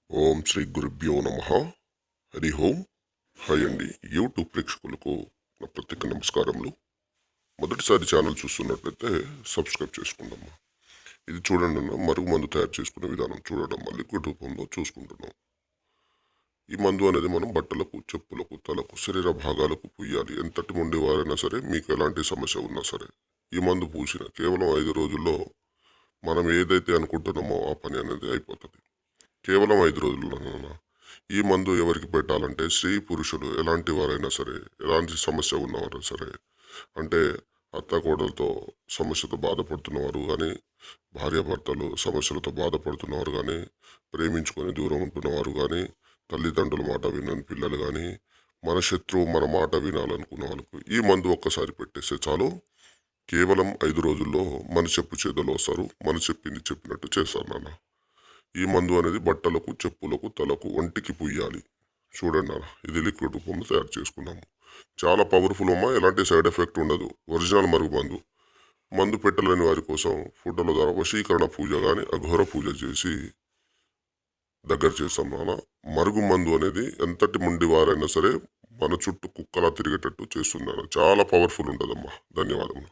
ఓం శ్రీ గురుభ్యో నమ. హరి ఓం. హాయ్ అండి, యూట్యూబ్ ప్రేక్షకులకు నా ప్రత్యేక నమస్కారములు. మొదటిసారి ఛానల్ చూస్తున్నట్లయితే సబ్స్క్రైబ్ చేసుకుందామా. ఇది చూడండి అన్న, మరుగు మందు తయారు చేసుకునే విధానం చూడడం లిక్విడ్ రూపంలో చూసుకుంటున్నాం. ఈ మందు అనేది మనం బట్టలకు, చెప్పులకు, తలకు, శరీర భాగాలకు పూయాలి. ఎంతటి మొండివారైనా సరే, మీకు ఎలాంటి సమస్య ఉన్నా సరే, ఈ మందు పూసిన కేవలం 5 రోజుల్లో మనం ఏదైతే అనుకుంటున్నామో ఆ పని అనేది అయిపోతుంది. కేవలం 5 రోజుల్లోనైనా ఈ మందు ఎవరికి పెట్టాలంటే స్త్రీ పురుషులు ఎలాంటి వారైనా సరే, ఎలాంటి సమస్య ఉన్నవారైనా సరే, అంటే అత్త సమస్యతో బాధపడుతున్నవారు కానీ, భార్యాభర్తలు సమస్యలతో బాధపడుతున్నవారు కానీ, ప్రేమించుకొని దూరం ఉంటున్నవారు కానీ, తల్లిదండ్రుల మాట వినని పిల్లలు కానీ, మన శత్రువు మన మాట వినాలనుకున్న వాళ్ళకు ఈ మందు ఒక్కసారి పెట్టేస్తే చాలు. కేవలం 5 రోజుల్లో మన చెప్పు చేదలు వస్తారు. మన చెప్పింది చెప్పినట్టు చేస్తారు నాన్న. ఈ మందు అనేది బట్టలకు, చెప్పులకు, తలకు, ఒంటికి పూయాలి. చూడండి అన్న, ఇది లిక్విడ్ రూపంలో తయారు చేసుకున్నాము. చాలా పవర్ఫుల్ అమ్మా, ఎలాంటి సైడ్ ఎఫెక్ట్ ఉండదు. ఒరిజినల్ మరుగు మందు. మందు పెట్టలేని వారి కోసం ఫోటోల ద్వారా వశీకరణ పూజ కానీ, అఘోర పూజ చేసి దగ్గర చేస్తాం నాన్న. మరుగు మందు అనేది ఎంతటి ముండి వారైనా సరే మన చుట్టూ కుక్కలా తిరిగేటట్టు చేస్తున్నాను. చాలా పవర్ఫుల్ ఉంటుందమ్మా. ధన్యవాదములు.